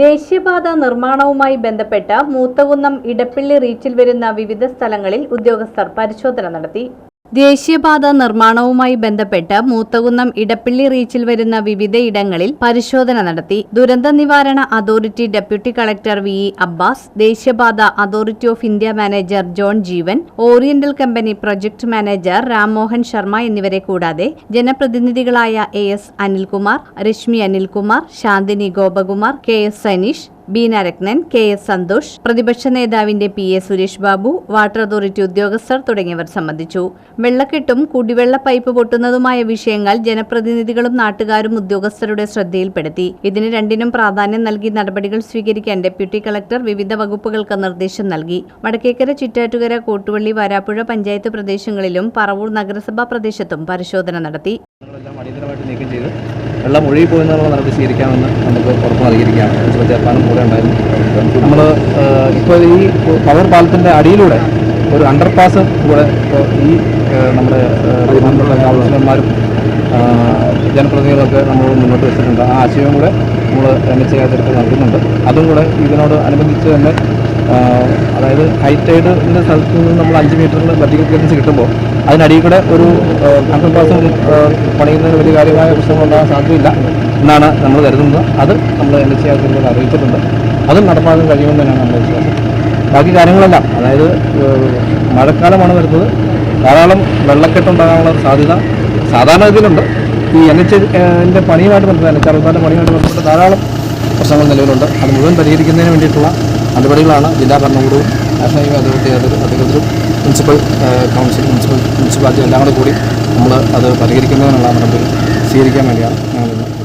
ദേശീയപാത നിർമ്മാണവുമായി ബന്ധപ്പെട്ട് മൂത്തകുന്നം ഇടപ്പള്ളി റീച്ചിൽ വരുന്ന വിവിധ സ്ഥലങ്ങളിൽ ഉദ്യോഗസ്ഥർ പരിശോധന നടത്തി. ദേശീയപാത നിർമ്മാണവുമായി ബന്ധപ്പെട്ട് മൂത്തകുന്നം ഇടപ്പള്ളി റീച്ചിൽ വരുന്ന വിവിധ ഇടങ്ങളിൽ പരിശോധന നടത്തി. ദുരന്ത നിവാരണ authority deputy collector V. Abbas, ദേശീയപാത authority of India manager John Jeevan, oriental company project manager Rammohan Sharma എന്നിവരെ കൂടാതെ ജനപ്രതിനിധികളായ AS Anilkumar, Rashmi Anilkumar, Shanthini Gopakumar, KS Saneesh, Beena Rathnan, KS Santhosh, പ്രതിപക്ഷ നേതാവിന്റെ PA Suresh Babu, water authority ഉദ്യോഗസ്ഥർ തുടങ്ങിയവർ സംബന്ധിച്ചു. വെള്ളക്കെട്ടും കുടിവെള്ള പൈപ്പ് പൊട്ടുന്നതുമായ വിഷയങ്ങൾ ജനപ്രതിനിധികളും നാട്ടുകാരും ഉദ്യോഗസ്ഥരുടെ ശ്രദ്ധയിൽപ്പെടുത്തി. ഇതിന് രണ്ടിനും പ്രാധാന്യം നൽകി നടപടികൾ സ്വീകരിക്കാൻ ഡെപ്യൂട്ടി കളക്ടർ വിവിധ വകുപ്പുകൾക്ക് നിർദ്ദേശം നൽകി. വടക്കേക്കര, ചിറ്റാറ്റുകര, കോട്ടുവള്ളി, വരാപ്പുഴ പഞ്ചായത്ത് പ്രദേശങ്ങളിലും പറവൂർ നഗരസഭാ പ്രദേശത്തും പരിശോധന നടത്തി. വെള്ളം ഒഴുകി പോകുന്നതിനുള്ള നടപടി സ്വീകരിക്കാമെന്ന് നമുക്ക് ഉറപ്പ് നൽകിയിരിക്കുകയാണ്. പ്രിൻസിപ്പൽ ചെയർമാനും കൂടെ ഉണ്ടായിരുന്നു. നമ്മൾ ഇപ്പോൾ ഈ പവർ പാലത്തിൻ്റെ അടിയിലൂടെ ഒരു അണ്ടർപാസ് കൂടെ ഇപ്പോൾ ഈ നമ്മുടെ കൗൺസിലർമാരും ജനപ്രതിനിധികളൊക്കെ നമ്മൾ മുന്നോട്ട് വെച്ചിട്ടുണ്ട്. ആ ആശയവും കൂടെ നമ്മൾ NHAതിരക്ക് നൽകുന്നുണ്ട്. അതും കൂടെ ഇതിനോട് അനുബന്ധിച്ച് തന്നെ അതായത് ഹൈറ്റൈഡിൻ്റെ സ്ഥലത്ത് നിന്ന് നമ്മൾ 5 മീറ്ററിന് വെർട്ടിക്കൽ ക്ലിയറൻസ് കിട്ടുമ്പോൾ അതിനടിയിൽ കൂടെ ഒരു അണ്ടർപാസും പണിയുന്നതിന് വലിയ കാര്യമായ പ്രശ്നങ്ങളുണ്ടാകാൻ സാധ്യതയില്ല എന്നാണ് നമ്മൾ കരുതുന്നത്. അത് നമ്മൾ NHAതിരക്ക് അറിയിച്ചിട്ടുണ്ട്. അതും നടപ്പാക്കാൻ കഴിയുമെന്ന് തന്നെയാണ് നമ്മുടെ വിശ്വാസം. ബാക്കി കാര്യങ്ങളെല്ലാം അതായത് മഴക്കാലമാണ് വരുന്നത്, ധാരാളം വെള്ളക്കെട്ടുണ്ടാകാനുള്ള സാധ്യത സാധാരണ ഇതിലുണ്ട്. ഈ NHAൻ്റെ പണിയുമായിട്ട് ബന്ധപ്പെട്ട് NH-64 പണിയുമായിട്ട് ബന്ധപ്പെട്ട് ധാരാളം പ്രശ്നങ്ങൾ നിലവിലുണ്ട്. അത് മുഴുവൻ പരിഹരിക്കുന്നതിന് വേണ്ടിയിട്ടുള്ള നടപടികളാണ് ജില്ലാ ഭരണകൂടവും നാഷണൽ ഹൈവേ അതോറിറ്റി അധികൃതരും മുനിസിപ്പൽ കൗൺസിൽ, മുനിസിപ്പാലിറ്റി എല്ലാം കൂടി നമ്മൾ അത് പരിഹരിക്കുന്നതിനുള്ള നടപടി സ്വീകരിക്കാൻ വേണ്ടിയാണ് ഞങ്ങൾ